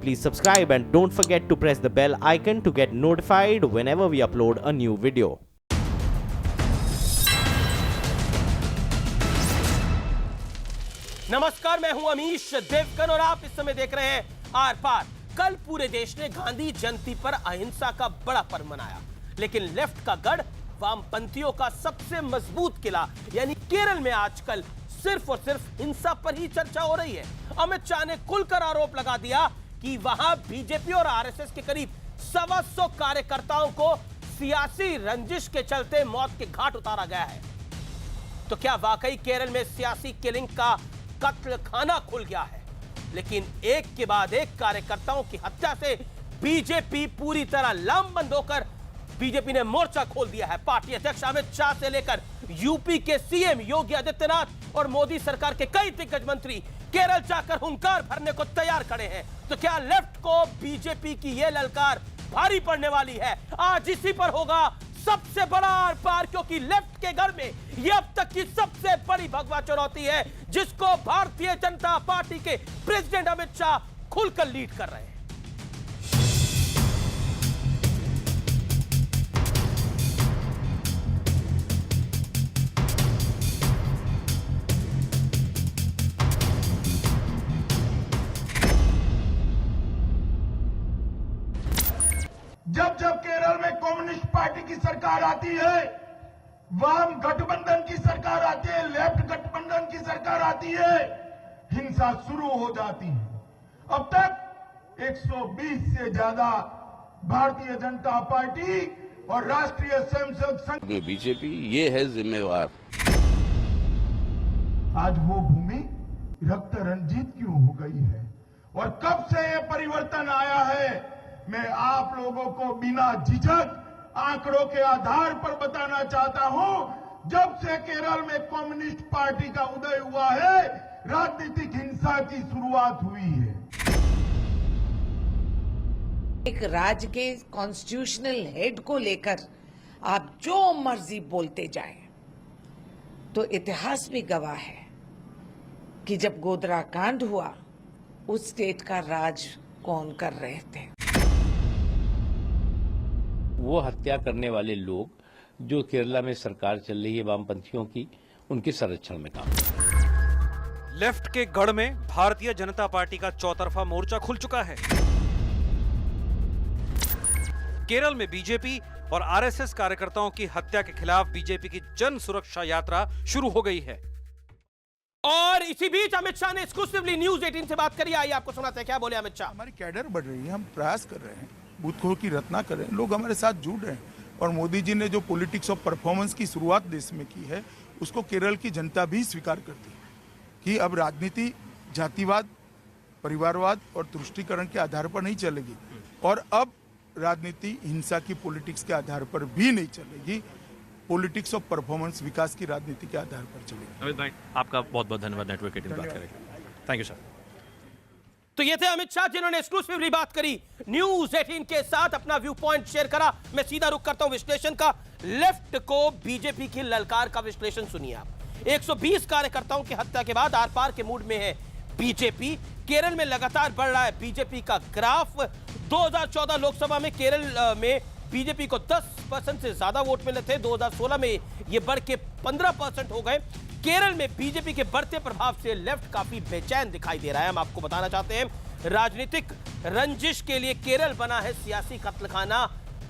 Please subscribe and don't forget to press the bell icon to get notified whenever we upload a new video. नमस्कार, मैं हूं अमीश देवगन और आप इस समय देख रहे हैं आर पार। कल पूरे देश ने गांधी जयंती पर अहिंसा का बड़ा पर्व मनाया, लेकिन लेफ्ट का गढ़ वामपंथियों का सबसे मजबूत किला यानी केरल में आजकल सिर्फ और सिर्फ हिंसा पर ही चर्चा हो रही है। अमित शाह ने खुलकर आरोप लगा दिया कि वहां बीजेपी और आरएसएस के करीब 125 कार्यकर्ताओं को सियासी रंजिश के चलते मौत के घाट उतारा गया है। तो क्या वाकई केरल में सियासी किलिंग का कत्ल खाना खुल गया है? लेकिन एक के बाद एक कार्यकर्ताओं की हत्या से बीजेपी पूरी तरह लामबंद होकर बीजेपी ने मोर्चा खोल दिया है। पार्टी अध्यक्ष अमित शाह से लेकर यूपी के सीएम योगी आदित्यनाथ और मोदी सरकार के कई दिग्गज मंत्री केरल जाकर हुंकार भरने को तैयार खड़े हैं। तो क्या लेफ्ट को बीजेपी की यह ललकार भारी पड़ने वाली है? आज इसी पर होगा सबसे बड़ा आर पार, क्योंकि लेफ्ट के घर में यह अब तक की सबसे बड़ी भगवा चुनौती है, जिसको भारतीय जनता पार्टी के प्रेसिडेंट अमित शाह खुलकर लीड कर रहे हैं। जब जब केरल में कम्युनिस्ट पार्टी की सरकार आती है, वाम गठबंधन की सरकार आती है, लेफ्ट गठबंधन की सरकार आती है, हिंसा शुरू हो जाती है। अब तक 120 से ज्यादा भारतीय जनता पार्टी और राष्ट्रीय स्वयंसेवक संघ में बीजेपी ये है जिम्मेवार। आज वो भूमि रक्त रंजित क्यों हो गई है और कब से ये परिवर्तन आया है, मैं आप लोगों को बिना झिझक आंकड़ों के आधार पर बताना चाहता हूं। जब से केरल में कम्युनिस्ट पार्टी का उदय हुआ है, राजनीतिक हिंसा की शुरुआत हुई है। एक राज्य के कॉन्स्टिट्यूशनल हेड को लेकर आप जो मर्जी बोलते जाएं, तो इतिहास भी गवाह है कि जब गोधरा कांड हुआ, उस स्टेट का राज कौन कर रहे थे। वो हत्या करने वाले लोग जो केरला में सरकार चल रही है वामपंथियों की, उनके संरक्षण में काम कर रहे हैं। लेफ्ट के गढ़ में भारतीय जनता पार्टी का चौतरफा मोर्चा खुल चुका है। केरल में बीजेपी और आरएसएस कार्यकर्ताओं की हत्या के खिलाफ बीजेपी की जन सुरक्षा यात्रा शुरू हो गई है। और इसी बीच अमित शाह ने एक्सक्लूसिवली न्यूज 18 से बात करी। आइए आपको सुनाते हैं क्या बोले अमित शाह। हमारी कैडर बढ़ रही है, हम प्रयास कर रहे हैं, बूथखोर की रचना कर रहे हैं, लोग हमारे साथ जुड़ रहे हैं। और मोदी जी ने जो पॉलिटिक्स ऑफ परफॉर्मेंस की शुरुआत देश में की है, उसको केरल की जनता भी स्वीकार करती है कि अब राजनीति जातिवाद, परिवारवाद और तुष्टीकरण के आधार पर नहीं चलेगी, और अब राजनीति हिंसा की पॉलिटिक्स के आधार पर भी नहीं चलेगी। पॉलिटिक्स ऑफ परफॉर्मेंस, विकास की राजनीति के आधार पर चलेगी। अमित भाई, आपका बहुत बहुत धन्यवाद नेटवर्क 18 बात करेगा। Thank you sir. तो ये थे अमित शाह, जिन्होंने एक्सक्लूसिवली बात करी न्यूज 18 के साथ, अपना व्यू पॉइंट शेयर करा। मैं सीधा रुख करता हूं विश्लेषण का। लेफ्ट को बीजेपी की ललकार का विश्लेषण सुनिए आप। 120 कार्यकर्ताओं की हत्या के बाद आर पार के मूड में है बीजेपी। केरल में लगातार बढ़ रहा है बीजेपी का ग्राफ। 2014 लोकसभा में केरल में बीजेपी को 10% से ज्यादा वोट मिले थे। 2016 में ये बढ़ के 15% हो गए। केरल में बीजेपी के बढ़ते प्रभाव से लेफ्ट काफी बेचैन दिखाई दे रहा है। हम आपको बताना चाहते हैं, राजनीतिक रंजिश के लिए केरल बना है सियासी कत्लखाना।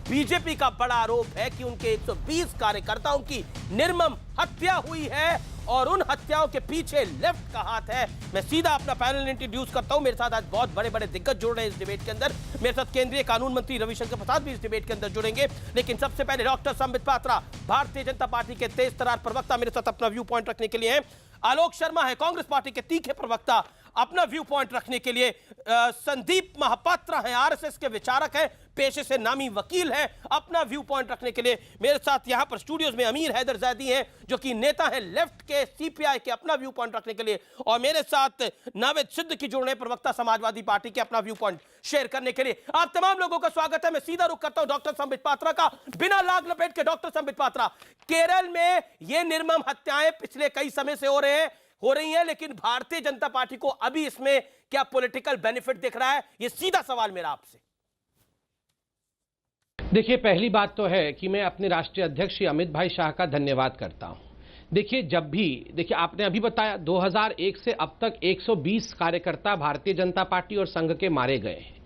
बीजेपी का बड़ा आरोप है कि उनके 120 कार्यकर्ताओं की निर्मम हत्या हुई है और उन हत्याओं के पीछे लेफ्ट का हाथ है। मैं सीधा अपना पैनल इंट्रोड्यूस करता हूं। मेरे साथ आज बहुत बड़े बड़े दिग्गज जुड़ रहे हैं इस डिबेट के अंदर। मेरे साथ केंद्रीय कानून मंत्री रविशंकर प्रसाद भी इस डिबेट के अंदर जुड़ेंगे। लेकिन सबसे पहले डॉक्टर संबित पात्रा, भारतीय जनता पार्टी के तेज तरार प्रवक्ता, मेरे साथ अपना व्यू पॉइंट रखने के लिए हैं। आलोक शर्मा है, कांग्रेस पार्टी के तीखे प्रवक्ता, अपना व्यू पॉइंट रखने के लिए। संदीप महापात्रा हैं, आरएसएस के विचारक हैं, पेशे से नामी वकील हैं, अपना व्यू पॉइंट रखने के लिए। मेरे साथ यहां पर स्टूडियोज में अमीर हैदर जैदी हैं, जो कि नेता हैं लेफ्ट के, सीपीआई के, अपना व्यू पॉइंट रखने के लिए। और मेरे साथ नावेद सिद्दीकी जुड़ रहे हैं, प्रवक्ता समाजवादी पार्टी के, अपना व्यू पॉइंट शेयर करने के लिए। आप तमाम लोगों का स्वागत है। मैं सीधा रुख करता हूं डॉक्टर संबित पात्रा का, बिना लाग लपेट के। डॉक्टर संबित पात्रा, केरल में ये निर्मम हत्याएं पिछले कई समय से हो रहे हैं, हो रही हैं, लेकिन भारतीय जनता पार्टी को अभी इसमें क्या पॉलिटिकल बेनिफिट दिख रहा है, ये सीधा सवाल मेरा आपसे। देखिए, पहली बात तो है कि मैं अपने राष्ट्रीय अध्यक्ष श्री अमित भाई शाह का धन्यवाद करता हूं। देखिए, जब भी देखिए आपने अभी बताया 2001 से अब तक 120 कार्यकर्ता भारतीय जनता पार्टी और संघ के मारे गए हैं।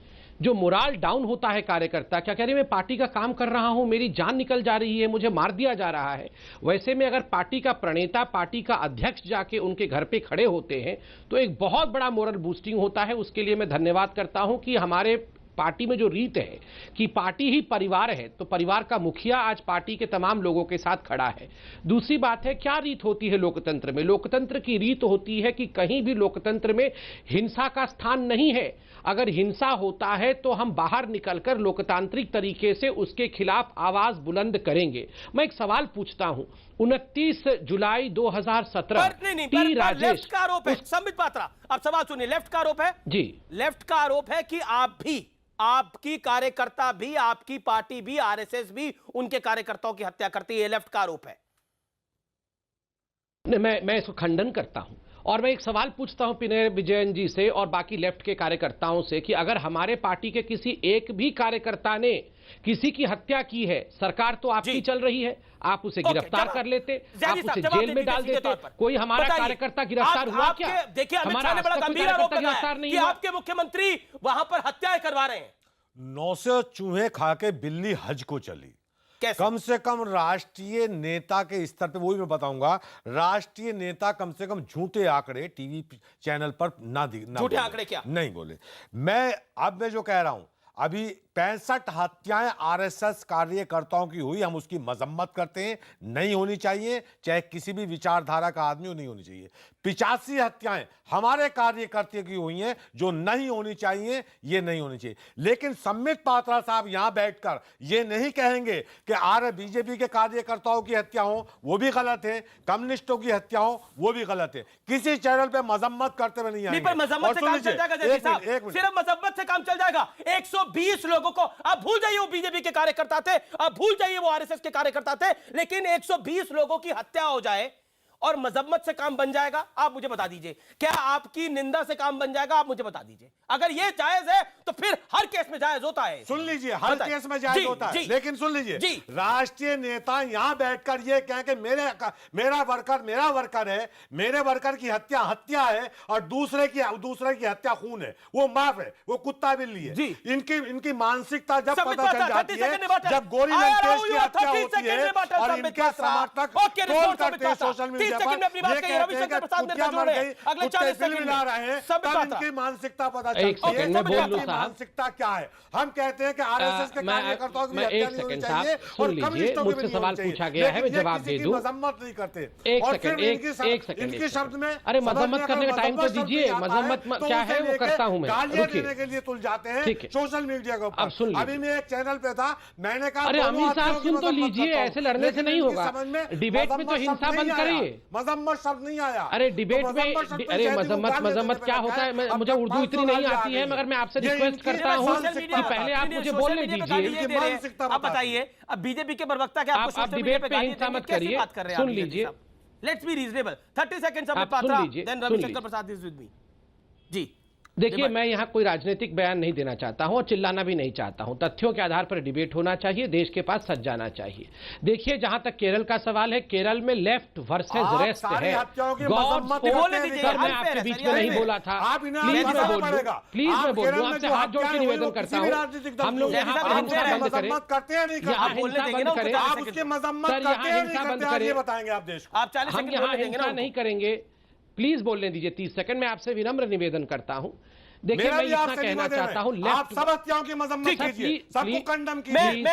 जो मोराल डाउन होता है कार्यकर्ता, क्या कह रहे, मैं पार्टी का काम कर रहा हूं, मेरी जान निकल जा रही है, मुझे मार दिया जा रहा है। वैसे में अगर पार्टी का प्रणेता, पार्टी का अध्यक्ष जाके उनके घर पे खड़े होते हैं तो एक बहुत बड़ा मोरल बूस्टिंग होता है। उसके लिए मैं धन्यवाद करता हूं कि हमारे पार्टी में जो रीत है कि पार्टी ही परिवार है, तो परिवार का मुखिया आज पार्टी के तमाम लोगों के साथ खड़ा है। दूसरी बात है, क्या रीत होती है लोकतंत्र में? लोकतंत्र की रीत होती है कि कहीं भी लोकतंत्र में हिंसा का स्थान नहीं है। अगर हिंसा होता है तो हम बाहर निकलकर लोकतांत्रिक तरीके से उसके खिलाफ आवाज बुलंद करेंगे। मैं एक सवाल पूछता हूं, 29 जुलाई 2017 टी राजेश, लेफ्ट का आरोप है, संबित पात्रा आप सवाल सुनिए, लेफ्ट का आरोप है जी, लेफ्ट का आरोप है कि आप भी, आपकी कार्यकर्ता भी, आपकी पार्टी भी, आरएसएस भी उनके कार्यकर्ताओं की हत्या करती है, लेफ्ट का आरोप है। मैं इसको खंडन करता हूं और मैं एक सवाल पूछता हूं पिनराई विजयन जी से और बाकी लेफ्ट के कार्यकर्ताओं से कि अगर हमारे पार्टी के किसी एक भी कार्यकर्ता ने किसी की हत्या की है, सरकार तो आपकी चल रही है, आप उसे गिरफ्तार कर लेते, आप उसे जेल में डाल देते। कोई हमारा कार्यकर्ता गिरफ्तार हुआ क्या? देखिए, अमित शाह ने बड़ा गंभीर आरोप लगाया कि आपके मुख्यमंत्री वहां पर हत्याएं करवा रहे हैं। 900 चूहे खा के बिल्ली हज को चली। कम से कम राष्ट्रीय नेता के स्तर पे, वही मैं बताऊंगा, राष्ट्रीय नेता कम से कम झूठे आंकड़े टीवी चैनल पर ना झूठे आंकड़े क्या नहीं बोले। मैं जो कह रहा हूं, अभी 65 हत्याएं आरएसएस कार्यकर्ताओं की हुई, हम उसकी मजम्मत करते हैं, नहीं होनी चाहिए, चाहे किसी भी विचारधारा का आदमी हो, नहीं होनी चाहिए। 85 हत्याएं हमारे कार्यकर्ता की हुई हैं जो नहीं होनी चाहिए, ये नहीं होनी चाहिए। लेकिन संबित पात्रा साहब यहां बैठकर ये नहीं कहेंगे कि बीजेपी के कार्यकर्ताओं की हत्या हो, वो भी गलत है, कम्युनिस्टों की हत्या हो, वो भी गलत है। किसी चैनल पे मजम्मत करते हुए नहीं आएंगे। मजम्मत से काम चल जाएगा, सिर्फ मजम्मत से काम चल जाएगा। 120 लोगों को, आप भूल जाइए वो बीजेपी के कार्यकर्ता थे, आप भूल जाइए वो आरएसएस के कार्यकर्ता थे, लेकिन 120 लोगों की हत्या हो जाए और मजम्मत से काम बन जाएगा? आप मुझे बता दीजिए, क्या आपकी निंदा से काम बन जाएगा? आप मुझे बता दीजिए। अगर ये जायज है तो फिर हर केस में जायज होता है। सुन लीजिए, हर केस में जायज होता है, लेकिन सुन लीजिए, राष्ट्रीय नेता यहां बैठकर ये कहें कि मेरा वर्कर है, मेरे वर्कर की हत्या है और दूसरे की हत्या खून है, वो माफ है, वो कुत्ता बिल्ली है। इनकी मानसिकता जब पता चल जाती है, जब गोरी लंकेश की हत्या होती है और इनके समर्थक ट्रोल करते हैं सोशल मीडिया पर, रविशंकर प्रसाद ने अगले 40 सेकंड ला रहे हैं, तब इनकी मानसिकता पता चलती है। मानसिकता क्या है? हम कहते हैं कि आरएसएस के कार्यकर्ताओं की हत्या नहीं होनी चाहिए और कम्युनिस्टों की भी नहीं होनी चाहिए, लेकिन ये किसी की मजम्मत नहीं करते। और फिर इनके शब्द में, अरे मजम्मत करने का टाइम तो दीजिए, मजम्मत क्या है वो करता हूं मैं। गालियां देने के लिए तुल जाते हैं सोशल मीडिया के ऊपर। अभी मैं एक चैनल पे था, मैंने कहा अरे अमित साहब सुन तो लीजिए, ऐसे लड़ने से नहीं होगा। डिबेट में तो हिंसा बंद करिए। मजम्मत शब्द नहीं आया। अरे डिबेट में, अरे मजम्मत क्या होता है? मुझे उर्दू इतनी नहीं आती है, मगर मैं आपसे रिक्वेस्ट करता हूं कि पहले आप मुझे बोलने दीजिए। आप बताइए, अब बीजेपी के प्रवक्ता क्या आप डिबेट पे हिंसा मत करिए, सुन लीजिए। Let's be reasonable. 30 seconds of Patra, then Ravishankar Prasad is with me. जी देखिए, मैं यहाँ कोई राजनीतिक बयान नहीं देना चाहता हूँ और चिल्लाना भी नहीं चाहता हूँ। तथ्यों के आधार पर डिबेट होना चाहिए, देश के पास सच जाना चाहिए। देखिए, जहां तक केरल का सवाल है, केरल में लेफ्ट वर्सेस रेस्ट है। मैं आपके बीच में नहीं बोला था, प्लीज मैं बोलूं, आपसे हाथ जोड़ के निवेदन करता हूँ, हम लोग यहाँ पर हिंसा बंद करें, यहाँ हिंसा बंद करें, हम यहाँ हिंसा नहीं करेंगे। प्लीज बोलने दीजिए 30 सेकंड। मैं आपसे विनम्र निवेदन करता हूं। देखिए, मैं इतना कहना चाहता हूं, आप सब हत्याओं की मजम्मत कीजिए, सबको कंडम कीजिए।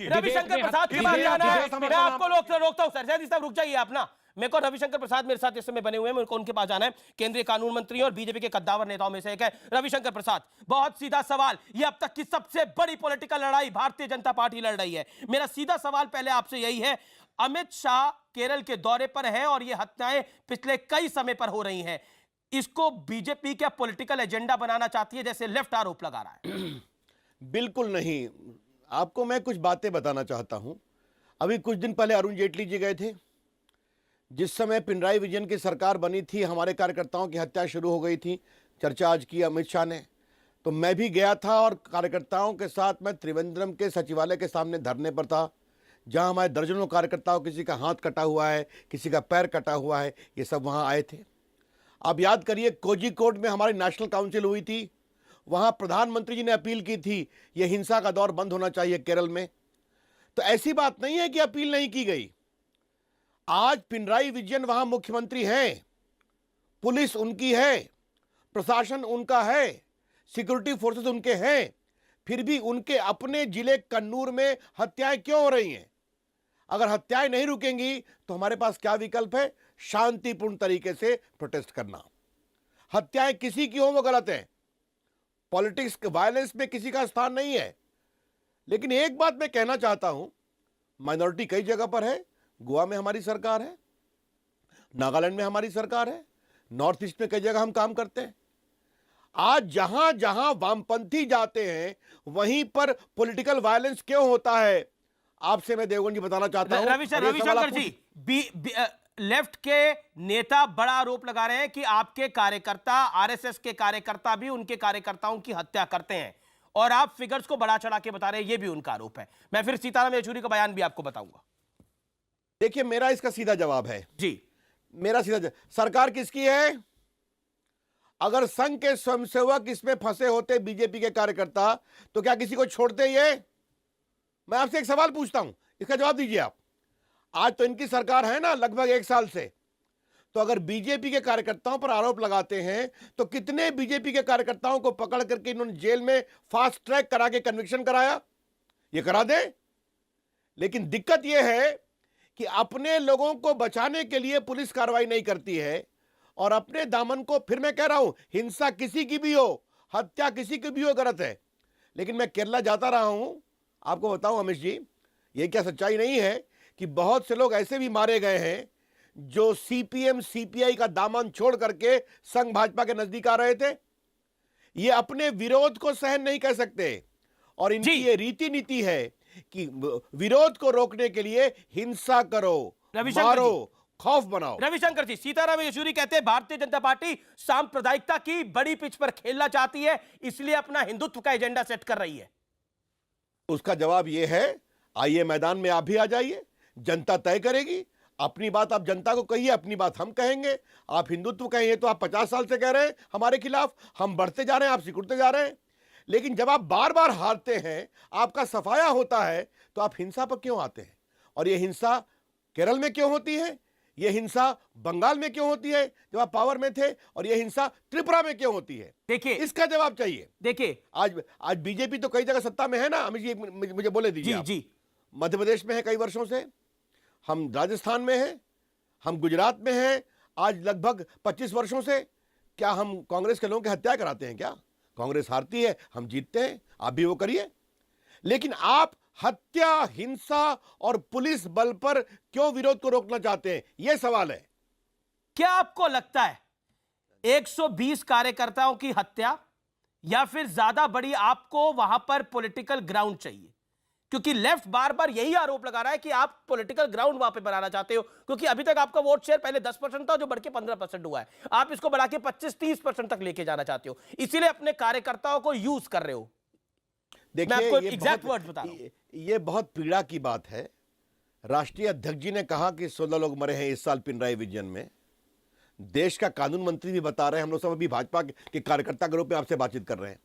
रविशंकर प्रसाद के पास जाना है, मैं आपको रोकता हूं। सर जयदी साहब रुक जाइए आप ना, मेरे को रविशंकर प्रसाद मेरे साथ इस समय बने हुए हैं, मेरे को उनके पास जाना है। केंद्रीय कानून मंत्री और बीजेपी के कद्दावर नेताओं में से एक है रविशंकर प्रसाद। बहुत सीधा सवाल, ये अब तक की सबसे बड़ी पॉलिटिकल लड़ाई भारतीय जनता पार्टी लड़ रही है। मेरा सीधा सवाल पहले आपसे यही है, अमित शाह केरल के दौरे पर हैं और ये हत्याएं पिछले कई समय पर हो रही हैं, इसको बीजेपी क्या पॉलिटिकल एजेंडा बनाना चाहती है, जैसे लेफ्ट आरोप लगा रहा है? बिल्कुल नहीं। आपको मैं कुछ बातें बताना चाहता हूं। अभी कुछ दिन पहले अरुण जेटली जी गए थे, जिस समय पिनराई विजयन की सरकार बनी थी, हमारे कार्यकर्ताओं की हत्या शुरू हो गई थी। चर्चा आज की अमित शाह ने, तो मैं भी गया था और कार्यकर्ताओं के साथ मैं त्रिवेंद्रम के सचिवालय के सामने धरने पर था, जहां हमारे दर्जनों कार्यकर्ताओं, किसी का हाथ कटा हुआ है, किसी का पैर कटा हुआ है, ये सब वहां आए थे। आप याद करिए, कोझिकोड में हमारी नेशनल काउंसिल हुई थी, वहां प्रधानमंत्री जी ने अपील की थी ये हिंसा का दौर बंद होना चाहिए केरल में। तो ऐसी बात नहीं है कि अपील नहीं की गई। आज पिनराई विजयन वहां मुख्यमंत्री हैं, पुलिस उनकी है, प्रशासन उनका है, सिक्योरिटी फोर्सेस उनके हैं, फिर भी उनके अपने जिले कन्नूर में हत्याएं क्यों हो रही हैं? अगर हत्याएं नहीं रुकेंगी तो हमारे पास क्या विकल्प है? शांतिपूर्ण तरीके से प्रोटेस्ट करना। हत्याएं किसी की हो वो गलत है, पॉलिटिक्स वायलेंस में किसी का स्थान नहीं है। लेकिन एक बात मैं कहना चाहता हूं, माइनॉरिटी कई जगह पर है। गोवा में हमारी सरकार है, नागालैंड में हमारी सरकार है, नॉर्थ ईस्ट में कई जगह हम काम करते हैं। आज जहां जहां वामपंथी जाते हैं वहीं पर पॉलिटिकल वायलेंस क्यों होता है? आपसे मैं देवगन जी बताना चाहता हूं। रविशंकर जी, लेफ्ट के नेता बड़ा आरोप लगा रहे हैं कि आपके कार्यकर्ता, आरएसएस के कार्यकर्ता भी उनके कार्यकर्ताओं की हत्या करते हैं, और आप फिगर्स को बढ़ा चढ़ा के बता रहे हैं, ये भी उनका आरोप है। मैं फिर सीताराम येचुरी का बयान भी आपको बताऊंगा। देखिए, मेरा इसका सीधा जवाब है जी, मेरा सीधा जवाब, सरकार किसकी है? अगर संघ के स्वयंसेवक इसमें फंसे होते, बीजेपी के कार्यकर्ता, तो क्या किसी को छोड़ते ये? मैं आपसे एक सवाल पूछता हूं, इसका जवाब दीजिए आप। आज तो इनकी सरकार है ना लगभग 1 साल से, तो अगर बीजेपी के कार्यकर्ताओं पर आरोप लगाते हैं तो कितने बीजेपी के कार्यकर्ताओं को पकड़ करके इन्होंने जेल में फास्ट ट्रैक करा के कन्विक्शन कराया? ये करा दे। लेकिन दिक्कत यह है कि अपने लोगों को बचाने के लिए पुलिस कार्रवाई नहीं करती है, और अपने दामन को, फिर मैं कह रहा हूं, हिंसा किसी की भी हो, हत्या किसी की भी हो, गलत है। लेकिन मैं केरला जाता रहा हूं, आपको बताऊं अमित जी, ये क्या सच्चाई नहीं है कि बहुत से लोग ऐसे भी मारे गए हैं जो सीपीएम सीपीआई का दामन छोड़ करके संघ भाजपा के नजदीक आ रहे थे? ये अपने विरोध को सहन नहीं कर सकते, और इनकी ये रीति नीति है कि विरोध को रोकने के लिए हिंसा करो, मारो, खौफ बनाओ। रविशंकर जी, सीताराम येचुरी कहते हैं भारतीय जनता पार्टी सांप्रदायिकता की बड़ी पिच पर खेलना चाहती है, इसलिए अपना हिंदुत्व का एजेंडा सेट कर रही है। उसका जवाब यह है, आइए मैदान में आप भी आ जाइए, जनता तय करेगी। अपनी बात आप जनता को कहिए, अपनी बात हम कहेंगे। आप हिंदुत्व कहिए तो आप 50 साल से कह रहे हैं हमारे खिलाफ, हम बढ़ते जा रहे हैं, आप सिकुड़ते जा रहे हैं। लेकिन जब आप बार बार हारते हैं, आपका सफाया होता है, तो आप हिंसा पर क्यों आते हैं? और यह हिंसा केरल में क्यों होती है? यह हिंसा बंगाल में क्यों होती है जब आप पावर में थे? और यह हिंसा त्रिपुरा में क्यों होती है? देखिए, इसका जवाब चाहिए। देखिए, आज बीजेपी तो कई जगह सत्ता में है ना अमित जी, मुझे बोले दीजिए। जी, मध्य प्रदेश में है कई वर्षों से, हम राजस्थान में हैं, हम गुजरात में हैं आज लगभग 25 वर्षों से। क्या हम कांग्रेस के लोगों की हत्या कराते हैं क्या? कांग्रेस हारती है, हम जीतते हैं, आप भी वो करिए। लेकिन आप हत्या, हिंसा और पुलिस बल पर क्यों विरोध को रोकना चाहते हैं? यह सवाल है। क्या आपको लगता है 120 कार्यकर्ताओं की हत्या, या फिर ज्यादा बड़ी आपको वहां पर पॉलिटिकल ग्राउंड चाहिए? क्योंकि लेफ्ट बार बार यही आरोप लगा रहा है कि आप पॉलिटिकल ग्राउंड वहां पे बनाना चाहते हो, क्योंकि अभी तक आपका वोट शेयर पहले 10% था, जो बढ़ के 15% हुआ है। आप इसको बढ़ा के 25-30% तक लेके जाना चाहते हो, इसीलिए अपने कार्यकर्ताओं को यूज कर रहे हो। देखिए, मैं आपको एग्जैक्ट वर्ड बता रहा हूं। ये बहुत पीड़ा की बात है। राष्ट्रीय अध्यक्ष जी ने कहा कि 16 लोग मरे हैं इस साल पिनराई विजयन में। देश का कानून मंत्री भी बता रहे हैं, हम लोग सब अभी भाजपा के कार्यकर्ता ग्रुप में आपसे बातचीत कर रहे हैं।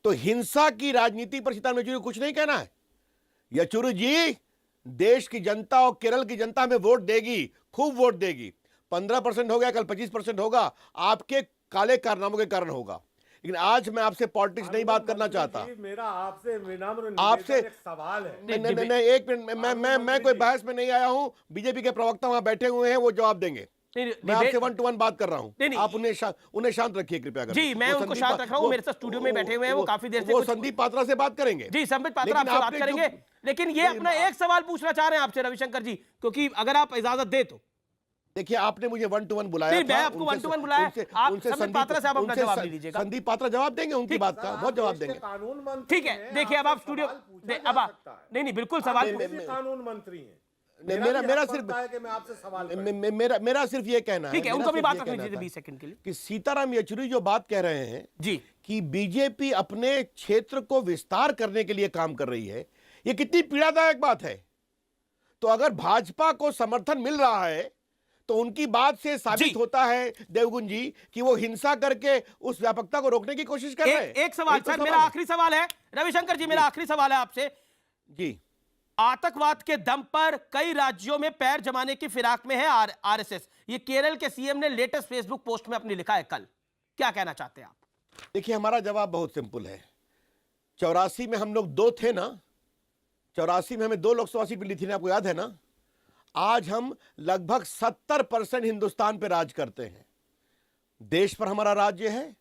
तो हिंसा की राजनीति पर सीताराम येचुरी को कुछ नहीं कहना है। येचुरी जी, देश की जनता और केरल की जनता हमें वोट देगी, खूब वोट देगी। 15% हो गया, कल 25% होगा, आपके काले कारनामों के कारण होगा। लेकिन आज मैं आपसे पॉलिटिक्स नहीं बात करना चाहता। मेरा आपसे विनम्र आपसे एक सवाल है। नहीं, एक मिनट, मैं कोई बहस में नहीं आया हूं। बीजेपी के प्रवक्ता वहां बैठे हुए हैं, वो जवाब देंगे। मैं आपसे 1 to 1 बात कर रहा हूं। आप उन्हें शांत रखिए कृपया करके। जी, मैं उनको शांत रख रहा हूं। मेरे साथ स्टूडियो में बैठे हुए हैं, वो काफी देर से। वो संदीप पात्रा से बात करेंगे। जी, संदीप पात्रा आपसे बात करेंगे। लेकिन ये अपना एक सवाल पूछना चाह रहे हैं आपसे रविशंकर जी, क्योंकि अगर आप इजाजत दे तो। देखिए, आपने मुझे 1 to 1 बुलाया था। मैं आपको 1 to 1 बुलाया। आप संदीप पात्रा से आप अपना जवाब दे दीजिएगा। संदीप पात्रा जवाब देंगे उनकी बात का, बहुत जवाब देंगे। ठीक है, देखिए अब आप स्टूडियो, अब नहीं, बिल्कुल सवाल कानून मंत्री हैं। मेरा सिर्फ है कि मैं आपसे सवाल मेरा सिर्फ ये कहना है, ठीक है, उनको भी बात रखनी चाहिए 20 सेकंड के लिए कि सीताराम येचुरी जो बात कह रहे हैं जी कि बीजेपी अपने क्षेत्र को विस्तार करने के लिए काम कर रही है, ये कितनी पीड़ादायक बात है। तो अगर भाजपा को समर्थन मिल रहा है तो उनकी बात से साबित होता है देवगुन जी कि वो हिंसा करके उस व्यापकता को रोकने की कोशिश कर रहे हैं। एक सवाल सर, मेरा आखिरी सवाल है रविशंकर जी, मेरा आखिरी सवाल है आपसे जी। आतंकवाद के दम पर कई राज्यों में पैर जमाने की फिराक में है आरएसएस। ये केरल के सीएम ने लेटेस्ट फेसबुक पोस्ट में अपनी लिखा है कल, क्या कहना चाहते हैं आप? देखिए, हमारा जवाब बहुत सिंपल है। 84 में हम लोग 2 थे ना, 84 में हमें 2 लोकसभा सीट मिली थी ना, आपको याद है ना। आज हम लगभग 70% हिंदुस्तान पे राज करते हैं। देश पर हमारा राज्य है,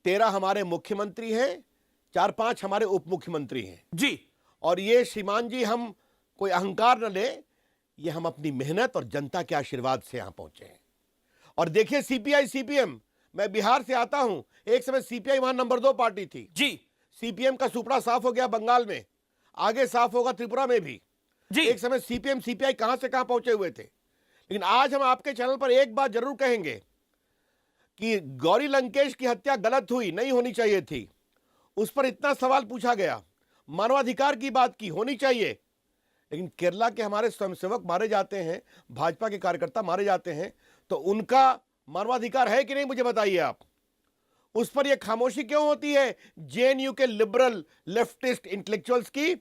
13 हमारे मुख्यमंत्री हैं, 4-5 हमारे उप मुख्यमंत्री हैं जी। और ये श्रीमान जी, हम कोई अहंकार न ले, ये हम अपनी मेहनत और जनता के आशीर्वाद से यहां पहुंचे हैं। और देखिए, सीपीआई सीपीएम, मैं बिहार से आता हूं, एक समय सीपीआई वहां नंबर 2 पार्टी थी जी। सीपीएम का सुपड़ा साफ हो गया बंगाल में, आगे साफ होगा त्रिपुरा में भी जी। एक समय सीपीएम सीपीआई कहां से कहां पहुंचे हुए थे। लेकिन आज हम आपके चैनल पर एक बात जरूर कहेंगे कि गौरी लंकेश की हत्या गलत हुई, नहीं होनी चाहिए थी। उस पर इतना सवाल पूछा गया, मानवाधिकार की बात की होनी चाहिए, लेकिन केरला के हमारे स्वयंसेवक मारे जाते हैं, भाजपा के कार्यकर्ता मारे जाते हैं, तो उनका मानवाधिकार है कि नहीं, मुझे बताइए आप। उस पर यह खामोशी क्यों होती है जेएनयू के लिबरल लेफ्टिस्ट इंटेलेक्चुअल्स की,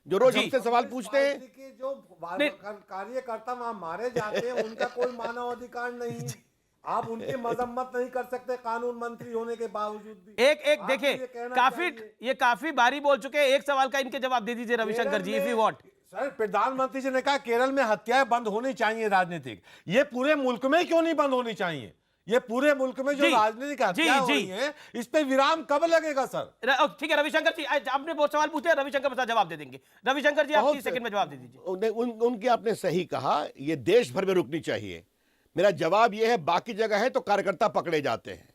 जो रोज हमसे सवाल पूछते हैं? जो कार्यकर्ता वहां मारे जाते हैं उनका कोई मानवाधिकार नहीं है। आप उनकी मजम्मत नहीं कर सकते कानून मंत्री होने के बावजूद भी। एक देखिए, ये काफी बारी बोल चुके हैं। एक सवाल का इनके जवाब दे दीजिए रविशंकर जी, इफ यू वांट। सर, प्रधानमंत्री जी ने कहा केरल में हत्याएं बंद होनी चाहिए राजनीतिक। ये पूरे मुल्क में क्यों नहीं बंद होनी चाहिए? ये पूरे मुल्क में जो राजनीतिक हत्याएं हो रही हैं, इस पे विराम कब लगेगा सर? ठीक है रविशंकर जी, आपने बहुत सवाल पूछे, रविशंकर प्रसाद जवाब दे देंगे। रविशंकर जी, आप 30 सेकंड में जवाब दे दीजिए। उनकी आपने सही कहा, ये देश भर में रुकनी चाहिए। मेरा जवाब यह है, बाकी जगह है तो कार्यकर्ता पकड़े जाते हैं।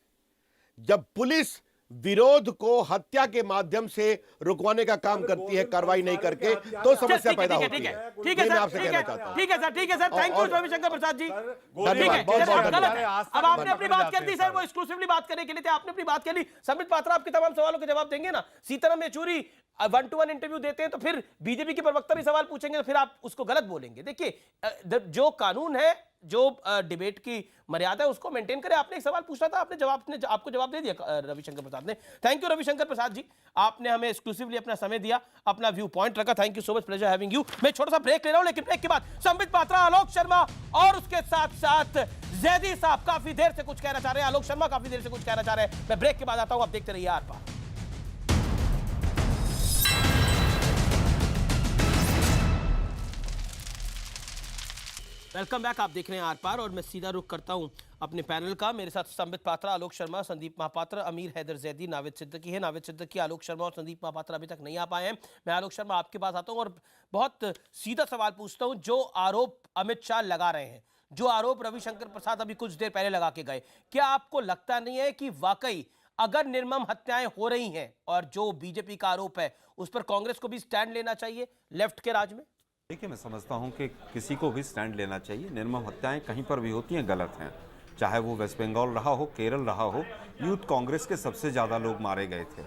जब पुलिस विरोध को हत्या के माध्यम से रुकवाने का काम करती है, कार्रवाई नहीं करके, तो समस्या पैदा होती है। ठीक है सर, ठीक है sir, thank you Ravishankar Prasad ji. अब आपने अपनी बात कर दी सर, वो एक्सक्लूसिवली बात करने के लिए थे, आपने अपनी बात कर ली। संबित पात्रा आपके तमाम सवालों के जवाब देंगे ना। सीताराम येचुरी 1-to-1 इंटरव्यू देते हैं तो फिर बीजेपी के प्रवक्ता भी सवाल पूछेंगे तो फिर आप उसको गलत बोलेंगे। देखिए, जो कानून है, जो डिबेट की मर्यादा है, उसको मेंटेन करें। आपने एक सवाल पूछा था, आपको जवाब दे दिया रविशंकर प्रसाद ने। थैंक यू रविशंकर प्रसाद जी, आपने हमें एक्सक्लूसिवली अपना समय दिया, अपना व्यू पॉइंट रखा। Thank you so much, pleasure having you. मैं छोटा सा ब्रेक ले रहा हूं, लेकिन ब्रेक के बाद संबित पात्रा, आलोक शर्मा और उसके साथ साथ जैदी साहब काफी देर से कुछ कहना चाह रहे हैं, आलोक शर्मा काफी देर से कुछ कहना चाह रहे हैं। मैं ब्रेक के बाद आता हूं, आप देखते रहिए आर पार। वेलकम बैक, आप देख रहे हैं आर पार और मैं सीधा रुख करता हूं अपने पैनल का। मेरे साथ संबित पात्रा, आलोक शर्मा, संदीप महापात्र, अमीर हैदर जैदी, नाविद सिद्दीकी है। नाविद सिद्दीकी, आलोक शर्मा और संदीप महापात्र अभी तक नहीं आ पाए हैं। मैं आलोक शर्मा आपके पास आता हूं और बहुत सीधा सवाल पूछता हूं। जो आरोप अमित शाह लगा रहे हैं, जो आरोप रविशंकर प्रसाद अभी कुछ देर पहले लगा के गए, क्या आपको लगता नहीं है कि वाकई अगर निर्मम हत्याएं हो रही हैं और जो बीजेपी का आरोप है उस पर कांग्रेस को भी स्टैंड लेना चाहिए लेफ्ट के राज में? देखिए, मैं समझता हूं कि किसी को भी स्टैंड लेना चाहिए। निर्मम हत्याएं कहीं पर भी होती हैं, गलत हैं। चाहे वो वेस्ट बंगाल रहा हो, केरल रहा हो, यूथ कांग्रेस के सबसे ज़्यादा लोग मारे गए थे।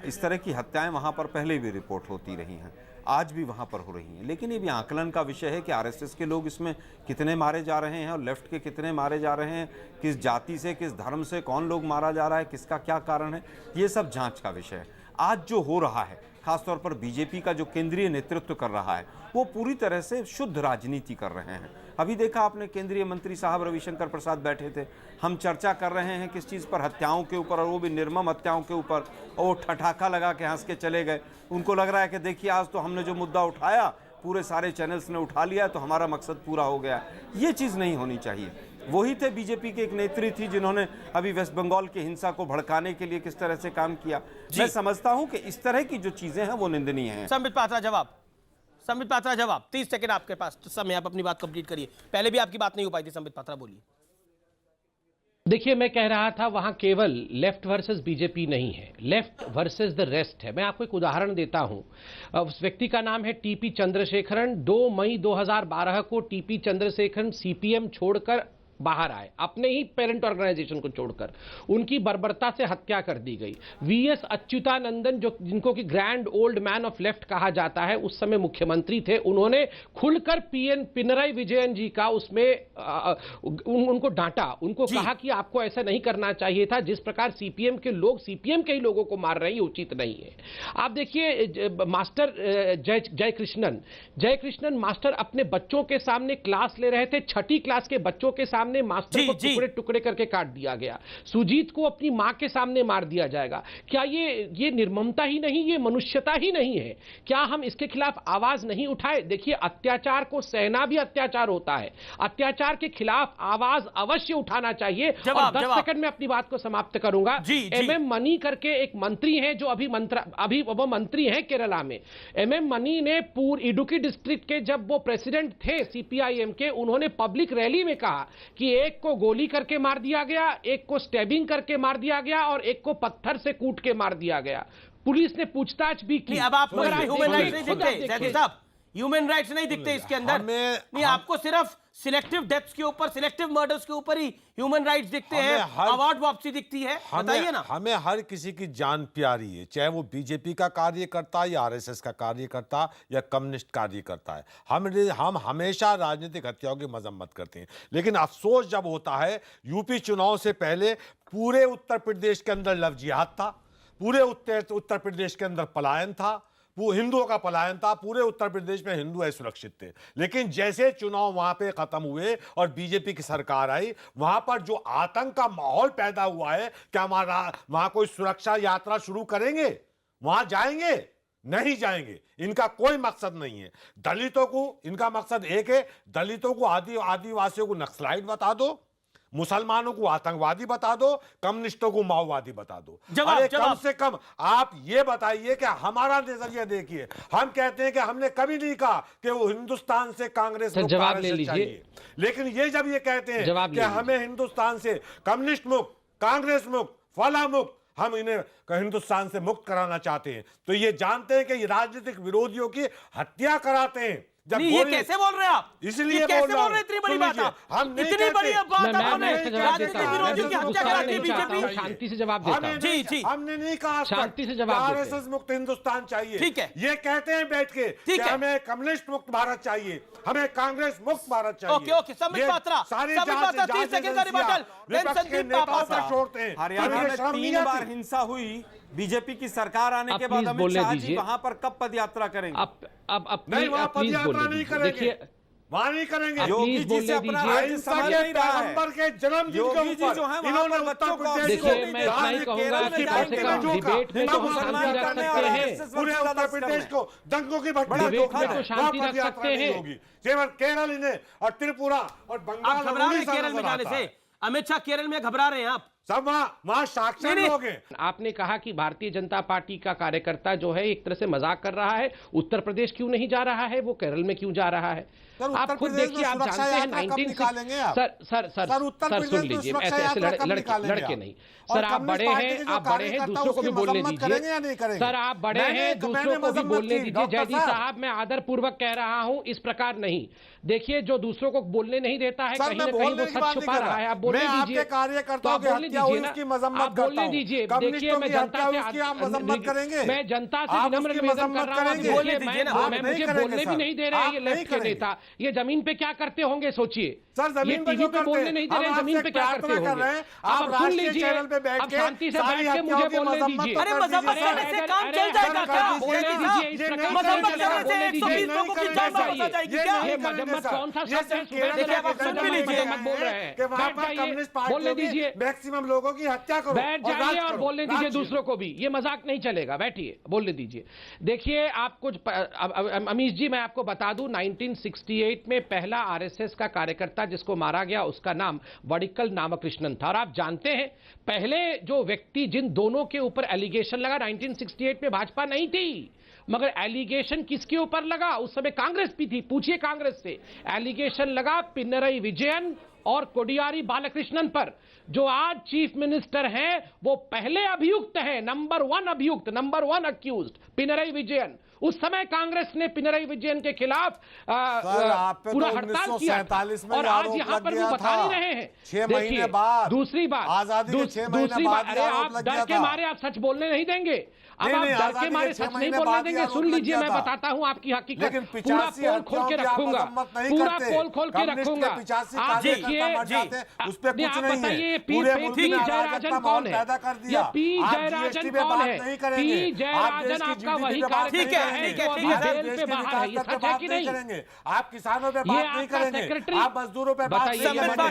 इस तरह की हत्याएं वहां पर पहले भी रिपोर्ट होती रही हैं, आज भी वहां पर हो रही हैं। लेकिन ये भी आकलन का विषय है कि आरएसएस के लोग इसमें कितने मारे जा रहे हैं और लेफ्ट के कितने मारे जा रहे हैं, किस जाति से, किस धर्म से कौन लोग मारा जा रहा है, किसका क्या कारण है, ये सब जाँच का विषय है। आज जो हो रहा है, खासतौर पर बीजेपी का जो केंद्रीय नेतृत्व कर रहा है, वो पूरी तरह से शुद्ध राजनीति कर रहे हैं। अभी देखा आपने, केंद्रीय मंत्री साहब रविशंकर प्रसाद बैठे थे, हम चर्चा कर रहे हैं किस चीज़ पर, हत्याओं के ऊपर, और वो भी निर्मम हत्याओं के ऊपर, और वो ठठाका लगा के हंस के चले गए। उनको लग रहा है कि देखिए आज तो हमने जो मुद्दा उठाया पूरे सारे चैनल्स ने उठा लिया तो हमारा मकसद पूरा हो गया। ये चीज़ नहीं होनी चाहिए। वही थे बीजेपी के एक नेत्री थी जिन्होंने अभी वेस्ट बंगाल की हिंसा को भड़काने के लिए किस तरह से काम किया। मैं समझता हूं कि इस तरह की जो चीजें हैं वो निंदनीय हैं। संबित पात्रा जवाब, संबित पात्रा जवाब, 30 सेकंड आपके पास समय, आप अपनी बात कंप्लीट करिए। पहले भी आपकी बात नहीं हो पाई थी, संबित पात्रा बोलिए। देखिए, मैं कह रहा था वहां केवल लेफ्ट वर्सेस बीजेपी नहीं है, लेफ्ट वर्सेस द रेस्ट है। मैं आपको एक उदाहरण देता हूं। उस व्यक्ति का नाम है टीपी चंद्रशेखरन। 2 मई 2012 को टीपी चंद्रशेखरन सीपीएम छोड़कर बाहर आए, अपने ही पेरेंट ऑर्गेनाइजेशन को छोड़कर। उनकी बर्बरता से हत्या कर दी गई। वीएस अच्युतानंदन, जो जिनको कि grand old man of left कहा जाता है, उस समय मुख्यमंत्री थे, उन्होंने खुलकर पिनराई विजयन जी का उसमें उनको डांटा, उनको कहा कि आपको ऐसा नहीं करना चाहिए था। जिस प्रकार सीपीएम के लोग सीपीएम के ही लोगों को मार रहे हैं, ये उचित नहीं है। आप देखिए, मास्टर जयकृष्णन मास्टर अपने बच्चों के सामने क्लास ले रहे थे, 6ठी क्लास के बच्चों के सामने मास्टर को टुकड़े टुकड़े करके काट दिया गया। सुजीत को अपनी मां के सामने मार दिया जाएगा। क्या ये निर्ममता ही नहीं, ये मनुष्यता ही नहीं है? क्या हम इसके खिलाफ आवाज नहीं उठाए? देखिए, अत्याचार को सहना भी अत्याचार होता है। अत्याचार के खिलाफ आवाज अवश्य उठाना चाहिए। और 10 सेकंड में अपनी बात को समाप्त करूंगा। MM मनी करके एक मंत्री हैं, जो अभी वो मंत्री हैं केरला में। MM मनी ने इडुक्की डिस्ट्रिक्ट के, जब वो प्रेसिडेंट थे CPIM के, उन्होंने पब्लिक रैली में कहा कि एक को गोली करके मार दिया गया, एक को स्टैबिंग करके मार दिया गया और एक को पत्थर से कूट के मार दिया गया। पुलिस ने पूछताछ भी की। अब आप ह्यूमन राइट्स नहीं दिखते साहब, ह्यूमन राइट्स नहीं दिखते इसके अंदर। नहीं, आपको सिर्फ सिलेक्टिव डेथ्स के ऊपर, सिलेक्टिव मर्डर्स के ऊपर ही ह्यूमन राइट्स दिखते हैं, अवार्ड वापसी दिखती है। बताइए ना। हमें हर किसी की जान प्यारी है, चाहे वो बीजेपी का कार्यकर्ता या आरएसएस का कार्यकर्ता या कम्युनिस्ट कार्यकर्ता है। हम हमेशा राजनीतिक हत्याओं की मजम्मत करते हैं, लेकिन अफसोस जब होता है, यूपी चुनाव से पहले पूरे उत्तर प्रदेश के अंदर लव जिहाद था, पूरे उत्तर प्रदेश के अंदर पलायन था, वो हिंदुओं का पलायन था, पूरे उत्तर प्रदेश में हिंदू असुरक्षित थे। लेकिन जैसे चुनाव वहां पे खत्म हुए और बीजेपी की सरकार आई, वहां पर जो आतंक का माहौल पैदा हुआ है, क्या हमारा वहां कोई सुरक्षा यात्रा शुरू करेंगे? वहां जाएंगे? नहीं जाएंगे। इनका कोई मकसद नहीं है। दलितों को, इनका मकसद एक है, दलितों को आदिवासियों को नक्सलाइट बता दो, मुसलमानों को आतंकवादी बता दो, कम्युनिस्टों को माओवादी बता दो। अरे कम से कम आप ये बताइए कि हमारा नजरिया देखिए। हम कहते हैं कि हमने कभी नहीं कहा कि वो हिंदुस्तान से कांग्रेस मुक्त चाहिए, लेकिन ये जब ये कहते हैं कि हमें हिंदुस्तान से कम्युनिस्ट मुक्त, कांग्रेस मुक्त, फला मुक्त, हम इन्हें हिंदुस्तान से मुक्त कराना चाहते हैं, तो ये जानते हैं कि ये राजनीतिक विरोधियों की हत्या कराते हैं। जब ये कैसे बोल रहे हैं आप? इसलिए कैसे बोल रहे हैं? इतनी बड़ी बात हम इतनी बड़ी बात आपने राजनीतिक विरोधियों की हत्या कराती है बीजेपी। शांति से जवाब देता हूं। जी, हमने नहीं कहा शांति से जवाब देते हैं। आरएसएस मुक्त हिंदुस्तान चाहिए, ठीक है। ये कहते हैं बैठ के कि हमें कम्युनिस्ट मुक्त भारत चाहिए, हमें कांग्रेस मुक्त भारत चाहिए। ओके, संबित पात्रा, सारी 30 सेकंड का रिबटल। छोड़ते हैं। हरियाणा में 3 बार हिंसा हुई, बीजेपी की सरकार आने के बाद अमित शाह जी वहां पर कब पदयात्रा करेंगे? नहीं, वहां पदयात्रा नहीं करेंगे, वहां नहीं करेंगे। योगी जी से अपना अहिंसा के पैगंबर के जन्मदिन के ऊपर इन्होंने उत्तर प्रदेश देखिए, मैं इतना ही कहूंगा कि कम से कम डिबेट में तो शांति रख सकते हैं। पूरे उत्तर प्रदेश को दंगों की डिबेट में तो शांति रख सकते हैं। केवल केरल इन्हें और त्रिपुरा और बंगाल घबरा रहे केरल में जाने से। अमित शाह केरल में घबरा रहे हैं आप सब, वहां साक्षर लोग हैं। आपने कहा कि भारतीय जनता पार्टी का कार्यकर्ता जो है एक तरह से मजाक कर रहा है, उत्तर प्रदेश क्यों नहीं जा रहा है, वो केरल में क्यों जा रहा है? आप खुद देखिए, आप जानते हैं 19 सर सुन लीजिए, ऐसे लड़के नहीं सर, आप बड़े हैं, दूसरों को भी बोलने दीजिए। सर आप बड़े हैं, दूसरों को भी बोलने दीजिए। जयजी साहब, मैं आदर पूर्वक कह रहा हूं, इस प्रकार नहीं। देखिए, जो दूसरों को बोलने नहीं देता है, कहीं ना कहीं वो सच छुपा रहा है। आप बोलने दीजिए, कार्यकर्ताओं की हत्या हुई उसकी मजम्मत करता हूं। बोलने दीजिए। देखिए, मैं जनता से मैं जनता से विनम्र निवेदन कर रहा हूं। मुझे बोलने भी नहीं दे रहे ये लेफ्ट के नेता। ये जमीन पे क्या करते होंगे सोचिए। सर जमीन पे जो बोलने नहीं दे रहे, जमीन पे क्या करते होंगे? आप सुन लीजिए, अब शांति से बैठ के मुझे बोलने दीजिए। अरे मजम्मत करने से काम चल जाएगा क्या? बोलने दीजिए, इस प्रकार मजम्मत करने से 120 लोगों की जान बचा जाएगी क्या? ये मजम्मत कौन सा शब्द है? मजम्मत बोल रहे हैं, बोलने दीजिए। मैक्सिमम लोगों की हत्या करो, बैठ जाइए और बोलने दीजिए दूसरों को भी। ये मजाक नहीं चलेगा, बैठिए, बोलने दीजिए। देखिए, आप कुछ अमीश जी, मैं आपको बता दूं, 1968 में पहला आरएसएस का कार्यकर्ता जिसको मारा गया, उसका नाम वडिक्कल रामकृष्णन था। और आप जानते हैं, पहले जो व्यक्ति जिन दोनों के ऊपर एलिगेशन लगा, 1968 में भाजपा नहीं थी, मगर एलिगेशन किसके ऊपर लगा? उस समय कांग्रेस भी थी, पूछिए कांग्रेस से। एलिगेशन लगा पिनरई विजयन और कोडियारी बालकृष्णन पर। जो आज चीफ मिनिस्टर हैं वो पहले अभियुक्त हैं, नंबर 1 अभियुक्त, नंबर 1 अक्यूज्ड पिनरई विजयन। उस समय कांग्रेस ने पिनरई विजयन के खिलाफ पूरा हड़ताल किया और आज यहाँ पर वो बता नहीं रहे हैं। 6 महीने बाद दूसरी बात, अरे आप डर के मारे आप सच बोलने नहीं देंगे। अब आप डर के मारे सच नहीं बोलने देंगे। सुन लीजिए, मैं बताता हूँ आपकी हकीकत, पूरा पोल खोल के रखूंगा, पूरा पोल खोल के रखूंगा। आप देखिए, आप बताइए पी जयराजन कौन है? ये पी जयराजन कौन है? पी जयराजन आपका वही कार्यकर्ता है जो अभी जेल पे बाहर है। ये सच है कि नहीं? आप किसानों पे बात नहीं करेंगे, आप मजदूरों पे बात नहीं करेंगे।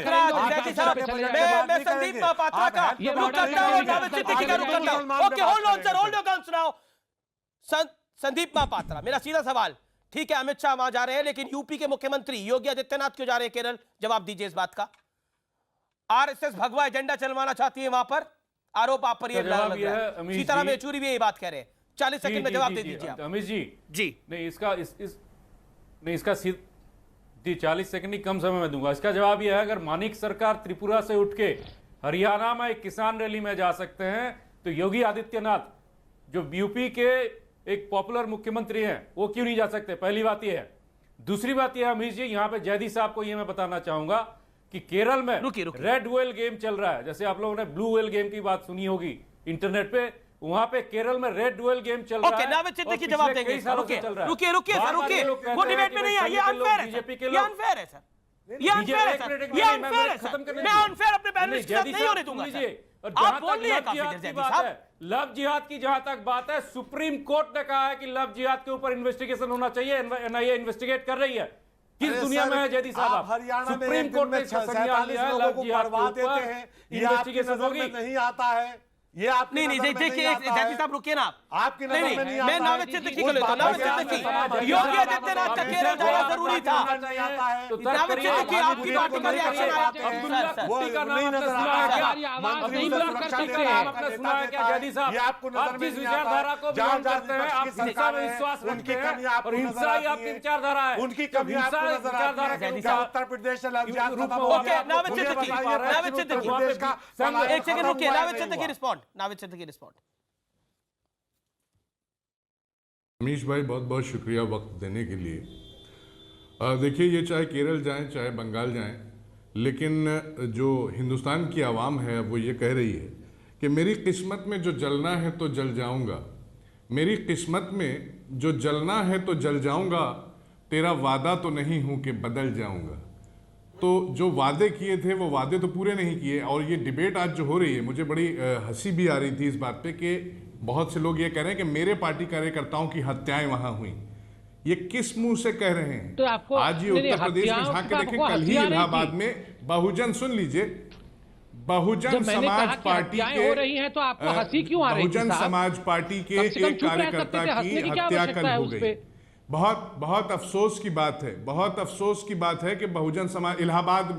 संदीप महापात्रा, मेरा सीधा सवाल, ठीक है अमित शाह वहां जा रहे हैं, लेकिन यूपी के मुख्यमंत्री योगी आदित्यनाथ क्यों जा रहे हैं केरल? जवाब दीजिए इस बात का। आरएसएस भगवा एजेंडा चलवाना चाहती है वहां पर, आरोप आप पर ये लग रहा है। सीताराम येचुरी भी यही बात कह रहे हैं। 40 सेकंड में जवाब दे दीजिए आप। अमित जी नहीं, इसका नहीं, इसका 40 सेकंड ही कम समय में दूंगा। इसका जवाब यह है, अगर मानिक सरकार त्रिपुरा से उठ के हरियाणा में एक किसान रैली में जा सकते हैं तो योगी आदित्यनाथ जो यूपी के एक पॉपुलर मुख्यमंत्री हैं वो क्यों नहीं जा सकते? पहली बात यह है। दूसरी बात यह अमित जी, यहां पे जयदी साहब को यह मैं बताना चाहूंगा कि केरल में रेड वेल गेम चल रहा है। जैसे आप लोगों ने ब्लू वेल गेम की बात सुनी होगी इंटरनेट पे, वहां पे केरल में रेड वेल गेम चल रहा है। नाविद सिद्दीकी जवाब देंगे। रुकिए, वो डिबेट में नहीं है, ये अनफेयर है, ये अनफेयर है सर, ये अनफेयर है सर, ये अनफेयर है सर। मैं अनफेयर अपने पैनलिस्ट के साथ नहीं होने दूंगा सर। आप बोल रही है काफी देर जयदी साहब। लव जिहाद की जहां तक बात है, सुप्रीम कोर्ट ने कहा है कि लव जिहाद के ऊपर इन्वेस्टिगेशन होना चाहिए। एनआईए इन्वेस्टिगेट कर रही है। किस दुनिया में है जयदी साहब? हरियाणा में सुप्रीम कोर्ट ने संज्ञान लिया है, लव जिहाद के ऊपर इन्वेस्टिगेशन होगी। नहीं आता है ये आप नहीं देखिए जयदी साहब रुकिए ना, आपकी नजर में नहीं आता। मैं नाविद सिद्दीकी को लेता हूं। नाविद सिद्दीकी, योगी आदित्यनाथ का केरल जाना जरूरी था। नाविद सिद्दीकी, आपकी पार्टी का रिएक्शन आया वो नहीं नजर आ रहा। आवाज नहीं ब्लॉक कर सकते। आपने सुना है क्या जयदी साहब? आप जिस विचारधारा को बयान करते हैं, आप हिंसा में विश्वास रखते हैं और हिंसा ही आपकी विचारधारा है। उनकी कमी आपको नजर आती है। उत्तर प्रदेश से लव जिहाद खत्म हो गया। नाविद सिद्दीकी, नाविद सिद्दीकी, एक सेकंड रुकिए। Navid Siddiqui respond, Navid Siddiqui respond. अमीश भाई बहुत बहुत शुक्रिया वक्त देने के लिए। देखिए, ये चाहे केरल जाएं चाहे बंगाल जाएं, लेकिन जो हिंदुस्तान की आवाम है वो ये कह रही है कि मेरी किस्मत में जो जलना है तो जल जाऊंगा, मेरी किस्मत में जो जलना है तो जल जाऊंगा, तेरा वादा तो नहीं हूं कि बदल जाऊंगा। तो जो वादे किए थे वो वादे तो पूरे नहीं किए। और ये डिबेट आज जो हो रही है, मुझे बड़ी हंसी भी आ रही थी इस बात पे कि बहुत से लोग ये कह रहे हैं कि मेरे पार्टी कार्यकर्ताओं की हत्याएं वहां हुई। ये किस मुंह से कह रहे हैं? तो आपको आज ये उत्तर प्रदेश में झांक के देखें, कल ही इलाहाबाद में बहुजन, सुन लीजिए, बहुजन समाज पार्टी के हो रही हैं तो आपको हंसी क्यों आ रही है? बहुजन समाज पार्टी के एक कार्यकर्ता की हत्या कल हो गई। बहुत अफसोस की बात है, बहुत अफसोस की बात है कि बहुजन समाज इलाहाबाद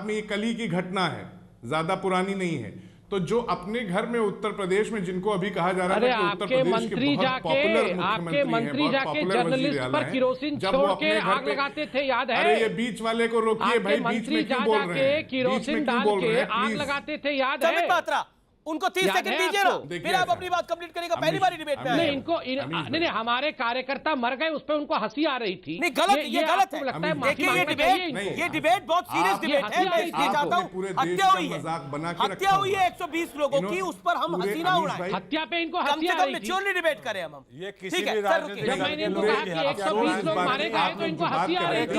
में ये कल ही की घटना है, ज्यादा पुरानी नहीं है। तो जो अपने घर में उत्तर प्रदेश में जिनको अभी कहा जा रहा है कि उत्तर प्रदेश के बहुत पॉपुलर मुख्यमंत्री हैं, बहुत पॉपुलर वजीर आला हैं, जब वो अपने घर लगाते थे, याद है? अरे ये बीच वाले को रोकिए भाई, बीच में क्यों बोल रहे हैं? केरोसिन डाल के आग लगाते थे, याद है? उनको 30 सेकंड दीजिए ना, फिर आप अपनी बात कंप्लीट करेगा। पहली बार डिबेट में नहीं, इनको नहीं, हमारे कार्यकर्ता मर गए, उस पर उनको हंसी आ रही थी। नहीं, गलत, ये गलत है। देखिए, ये डिबेट बहुत सीरियस डिबेट है। मैं इसलिए चाहता हूँ, हत्या हुई है, 120 लोगों की, उस पर हम हंसी ना उड़ाएं। हत्या पे इनको कम से कम मैच्योरली डिबेट करें हम। ये किसी भी राजनीतिक, जब मैंने इनको कहा कि 120 लोग मारे गए तो इनको हंसी आ रही थी।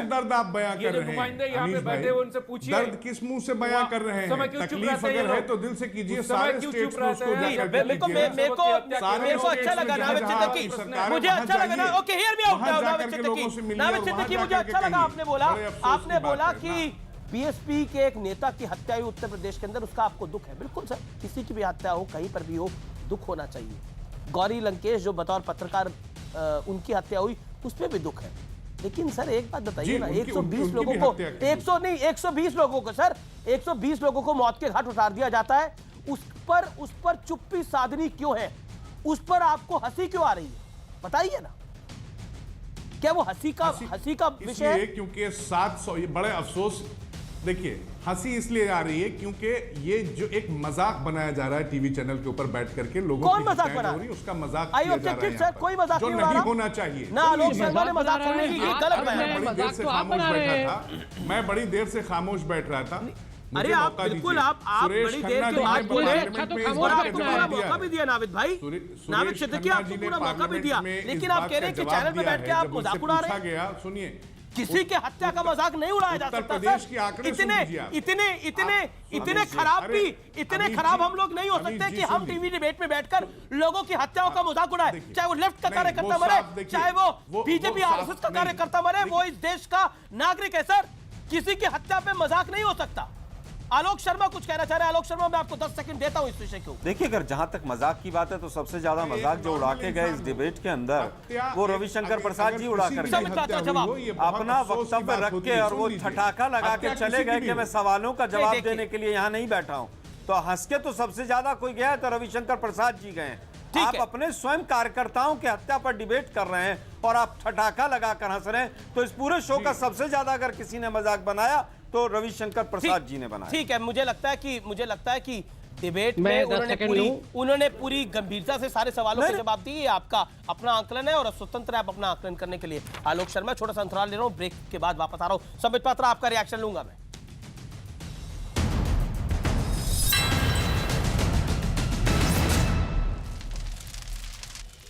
दर्द आप बयां कर रहे हैं, दर्द किस मुंह से बयां कर रहे हैं? तकलीफ अगर है तो दिल से कीजिए। सारे स्टेट्स को उसको मेरे को अच्छा लगा नाविद सिद्दीकी, मुझे अच्छा लगा ना। Okay, hear me out now. Navid Siddiqui, मुझे अच्छा लगा आपने बोला कि बीएसपी के एक नेता की हत्या हुई उत्तर प्रदेश के अंदर, उसका आपको दुख है। बिल्कुल सर, किसी की भी हत्या हो, कहीं पर भी हो, दुख होना चाहिए। गौरी लंकेश जो बतौर पत्रकार उनकी हत्या हुई, उस पर भी दुख है। लेकिन सर एक बात बताइए ना, 120 लोगों को 120 लोगों को सर 120 लोगों को मौत के घाट उतार दिया जाता है। उस पर चुप्पी साधनी क्यों है? उस पर आपको हंसी क्यों आ रही है? बताइए ना। क्या वो हंसी का विषय इसलिए है? क्योंकि 700, ये बड़े अफसोस, देखिए हंसी इसलिए आ रही है क्योंकि ये जो एक मजाक बनाया जा रहा है टीवी चैनल के ऊपर बैठ करके लोगों कौन की मजाक हत्याएं बना हो रही है, उसका मजाक आई किया जा रहा है ऑब्जेक्टिव यहाँ सर, पर, कोई मजाक जो नहीं उड़ा नहीं रहा। होना चाहिए। ना आलोक शर्मा ने मजाक करने की ये गलत मैं बड़ी देर से खामोश बैठा था, मैं बड़ी देर से खामोश बैठ रहा था। अरे आप बिल्कुल आप बड़ी देर की बात बोले और आपको पूरा मौका भी दिया नाविद भाई, नाविद सिद्दीकी आपको पूरा मौका भी दिया, लेकिन आप कह रहे हैं कि चैनल पे बैठ के आप मजाक उड़ा रहे हैं। सुनिए, किसी के हत्या का मजाक नहीं उड़ाया जा सकता सर। इतने खराब भी, इतने खराब हम लोग नहीं हो सकते कि हम टीवी डिबेट में बैठकर लोगों की हत्याओं का मजाक उड़ाए, चाहे वो लेफ्ट का कार्यकर्ता मरे, चाहे वो बीजेपी आरएसएस का कार्यकर्ता मरे, वो इस देश का नागरिक है सर। किसी की हत्या पे मजाक नहीं हो सकता। आलोक शर्मा कुछ कहना चाह रहे हैं। आलोक शर्मा, मैं आपको 10 सेकंड देता हूं इस विषय को। देखिए, अगर जहां तक मजाक की बात है तो सबसे ज्यादा मजाक जो उड़ा के गए इस डिबेट के अंदर वो रविशंकर प्रसाद जी उड़ा कर गए, अपना वक्तव्य रख के, और वो ठठाका लगा के चले गए कि मैं सवालों का जवाब देने के लिए यहाँ नहीं बैठा हूँ। तो हंस के तो सबसे ज्यादा कोई गया है तो रविशंकर प्रसाद जी गए। आप अपने स्वयं कार्यकर्ताओं की हत्या पर डिबेट कर रहे हैं और आप ठठाका लगाकर हंस रहे हैं, तो इस पूरे शो का सबसे ज्यादा अगर किसी ने मजाक बनाया तो रविशंकर प्रसाद जी ने बनाया। ठीक है, मुझे लगता है कि डिबेट में उन्होंने पूरी गंभीरता से सारे सवालों के जवाब दिए। आपका अपना आंकलन है और स्वतंत्र है आप अपना आंकलन करने के लिए। आलोक शर्मा, छोटा सा अंतराल ले रहा हूं, ब्रेक के बाद वापस आ रहा हूं। संबित पात्रा, आपका रिएक्शन लूंगा मैं।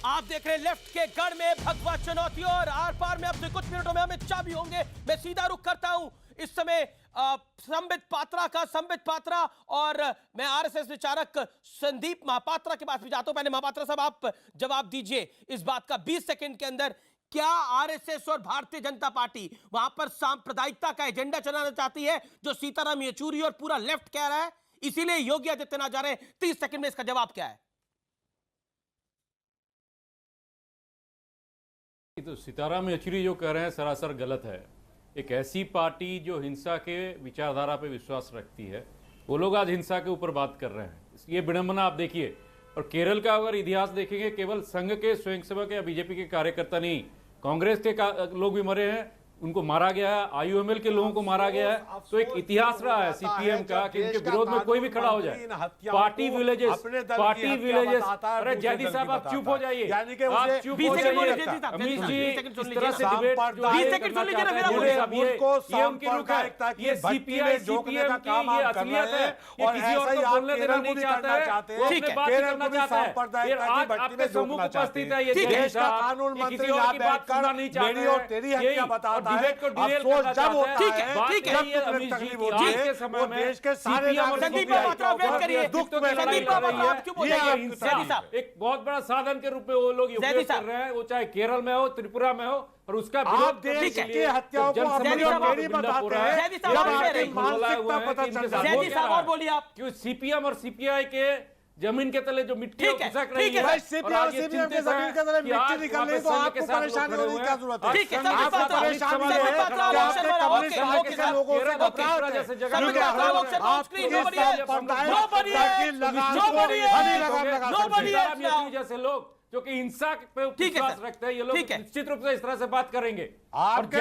आप देख रहे हैं लेफ्ट के गढ़ में भगवा चुनौती, और आर पार में अपने कुछ मिनटों में अमित शाह भी होंगे। मैं सीधा रुख करता हूं इस समय संबित पात्रा और मैं आरएसएस विचारक संदीप महापात्रा के पास भी जाता हूं। पहले महापात्रा साहब आप जवाब दीजिए इस बात का 20 सेकंड के अंदर, क्या आरएसएस और भारतीय जनता पार्टी वहां पर सांप्रदायिकता का एजेंडा चलाना चाहती है जो सीताराम येचुरी और पूरा लेफ्ट कह रहा है, इसीलिए योगी आदित्यनाथ जा रहे हैं? 30 सेकंड में इसका जवाब क्या है? तो सीताराम येचुरी जो कह रहे हैं सरासर गलत है। एक ऐसी पार्टी जो हिंसा के विचारधारा पे विश्वास रखती है, वो लोग आज हिंसा के ऊपर बात कर रहे हैं। ये विडंबना आप देखिए। और केरल का अगर इतिहास देखेंगे, केवल संघ के स्वयंसेवक या बीजेपी के कार्यकर्ता नहीं, कांग्रेस के लोग भी मरे हैं, उनको मारा गया है, आईयूएमएल के लोगों को मारा गया है। तो एक इतिहास रहा है सीपीएम का कि इनके विरोध में कोई भी खड़ा हो जाए। पार्टी विलेजेस, अरे जयदीप साहब आप चुप हो जाइए, आप चुप हो जाइए। अमित जी इस तरह से डिबेट ये उनकी रुख है, ये सीपीआई सीपीएम की ये असलियत है, ये किसी और को बोलने देना नहीं चाहता है, वो अपने बात करना चाहता है। ये आज आपके सम्मुख उपस्थित है ये देश का कानून मंत्री, किसी और की बात करना नहीं चाहते हैं। तेरी हत्या बताता डिबेट को डिरेल करना चाहते हैं। ठीक है, ये अमित जी की आज के समय में देश के सारे संदीप पात्रा वेट करिए, दुख में संदीप पात्रा आप चुप हो जाइए। एक बहुत बड़ा साधन के रूप में वो लोग उपयोग कर रहे हैं, वो चाहे केरल में हो, त्रिपुरा में हो, और उसका विरोध देश की हत्याओं को अपनी बताते हैं। मानसिकता पता चल जाता है। बोलिए आप क्यों सीपीएम और सीपीआई के जमीन के तले जो मिट्टी खिसक रही है, सीपीएम के जमीन के तले मिट्टी निकलने तो आपको परेशानी होने की क्या जरूरत है? ठीक है, आप परेशानी है कि आपके कम्युनिस्ट लोगों से घबराहट है, क्योंकि आप ताकि लगाम जैसे लोग जो कि हिंसा पे विश्वास रखते हैं, ये लोग निश्चित रूप से इस तरह से बात करेंगे। आपके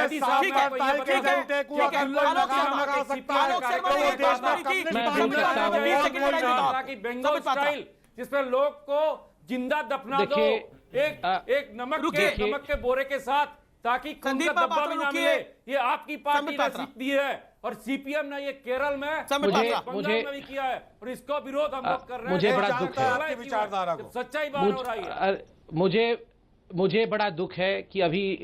बंगाल स्टाइल जिसपे लोग को जिंदा दफना दो एक नमक के बोरे के साथ, ताकि डब्बा भी ना मिले। ये आपकी पार्टी ने सीख दी है, और सीपीएम ने ये केरल में बंगाल में भी किया है, और इसको विरोध हम लोग कर रहे हैं। मुझे बड़ा दुख है, विचारधारा को सच्चाई बात हो रही है। मुझे बड़ा दुख है कि अभी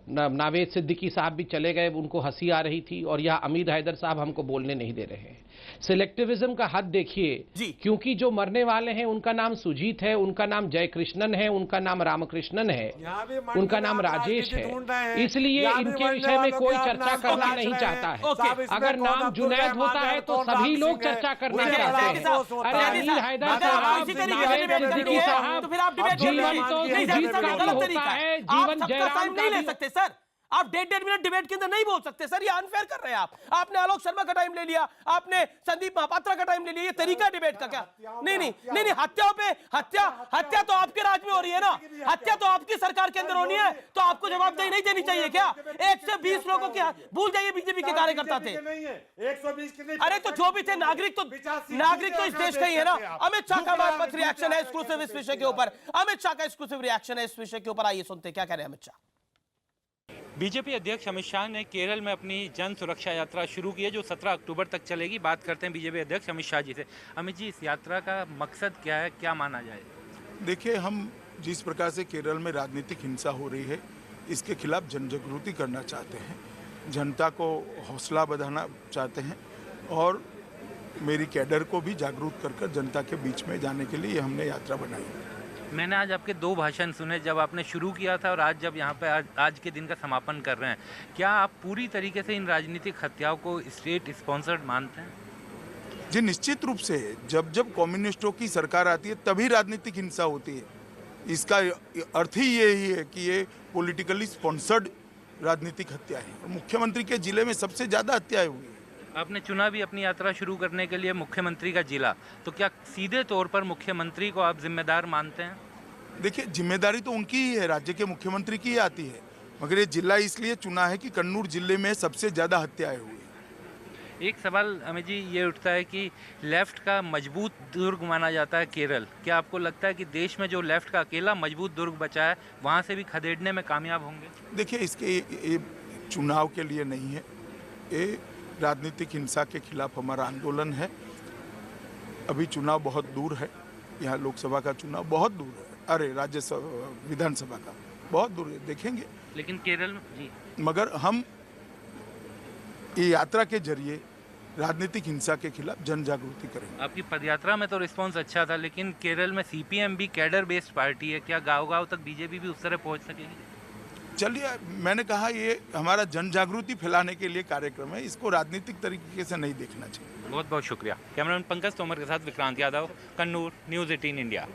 नावेद सिद्दीकी साहब भी चले गए, उनको हंसी आ रही थी, और यह अमीर हैदर साहब हमको बोलने नहीं दे रहे हैं। सिलेक्टिविज्म का हद देखिए, क्योंकि जो मरने वाले हैं उनका नाम सुजीत है, उनका नाम जयकृष्णन है, उनका नाम रामकृष्णन है, उनका नाम राजेश है, इसलिए इनके विषय में कोई चर्चा करना नहीं चाहता है। अगर नाम जुनैद होता है तो सभी लोग चर्चा करना चाहते हैं। अरे अमीर हैदर साहब, सिद्दीकी साहब, जीवन तो जीत का ही होता है, जीवन जयराम का नहीं ले सकते सर। आप 1.5 मिनट डिबेट के अंदर नहीं बोल सकते सर, ये अनफेयर कर रहे हैं आप। आपने आलोक शर्मा का टाइम ले लिया, आपने संदीप महापात्रा का टाइम ले लिया, ये तरीका डिबेट का क्या? नहीं, हत्याओं पे हत्या तो आपके राज में हो रही है ना, हत्या तो आपकी सरकार के अंदर होनी है, तो आपको जवाबदेही नहीं देनी चाहिए क्या? 120 लोगों की, भूल जाइए बीजेपी के कार्यकर्ता थे, 120 अरे तो जो भी थे नागरिक तो इस देश का ही है ना। अमित शाह का बात रिएक्शन है एक्सक्लूसिव इस विषय के ऊपर, अमित शाह का एक्सक्लूसिव रिएक्शन है इस विषय के ऊपर, आइए सुनते क्या कह रहे हैं अमित शाह। बीजेपी अध्यक्ष अमित शाह ने केरल में अपनी जन सुरक्षा यात्रा शुरू की है जो 17 अक्टूबर तक चलेगी। बात करते हैं बीजेपी अध्यक्ष अमित शाह जी से। अमित जी, इस यात्रा का मकसद क्या है, क्या माना जाए? देखिए, हम जिस प्रकार से केरल में राजनीतिक हिंसा हो रही है इसके खिलाफ जन जागृति करना चाहते हैं, जनता को हौसला बढ़ाना चाहते हैं और मेरी कैडर को भी जागरूक कर जनता के बीच में जाने के लिए हमने यात्रा बनाई। मैंने आज आपके 2 भाषण सुने, जब आपने शुरू किया था और आज जब यहाँ पे आज के दिन का समापन कर रहे हैं। क्या आप पूरी तरीके से इन राजनीतिक हत्याओं को स्टेट स्पॉन्सर्ड मानते हैं? जी निश्चित रूप से, जब कम्युनिस्टों की सरकार आती है तभी राजनीतिक हिंसा होती है। इसका अर्थ ही यही है कि ये पॉलिटिकली स्पॉन्सर्ड राजनीतिक हत्या है। और मुख्यमंत्री के जिले में सबसे ज़्यादा हत्याएं हुई है। आपने चुना भी अपनी यात्रा शुरू करने के लिए मुख्यमंत्री का जिला, तो क्या सीधे तौर पर मुख्यमंत्री को आप जिम्मेदार मानते हैं? देखिए, जिम्मेदारी तो उनकी ही है, राज्य के मुख्यमंत्री की ही आती है, मगर ये जिला इसलिए चुना है कि कन्नूर जिले में सबसे ज़्यादा हत्याएं हुई। एक सवाल अमित जी ये उठता है कि लेफ्ट का मजबूत दुर्ग माना जाता है केरल। क्या आपको लगता है कि देश में जो लेफ्ट का अकेला मजबूत दुर्ग बचा है वहाँ से भी खदेड़ने में कामयाब होंगे? देखिए, इसके ये चुनाव के लिए नहीं है, ये राजनीतिक हिंसा के खिलाफ हमारा आंदोलन है। अभी चुनाव बहुत दूर है, यहाँ लोकसभा का चुनाव बहुत दूर है, अरे राज्यसभा विधानसभा का बहुत दूर है, देखेंगे। लेकिन केरल में जी, मगर हम ये यात्रा के जरिए राजनीतिक हिंसा के खिलाफ जन जागृति करेंगे। आपकी पदयात्रा में तो रिस्पांस अच्छा था, लेकिन केरल में सीपीएम भी कैडर बेस्ड पार्टी है, क्या गांव-गांव तक बीजेपी भी उस तरह पहुंच सकेगी? चलिए, मैंने कहा ये हमारा जन जागृति फैलाने के लिए कार्यक्रम है, इसको राजनीतिक तरीके से नहीं देखना चाहिए। बहुत बहुत शुक्रिया। कैमरामैन पंकज तोमर के साथ विक्रांत यादव, कन्नूर, न्यूज़ 18 इंडिया।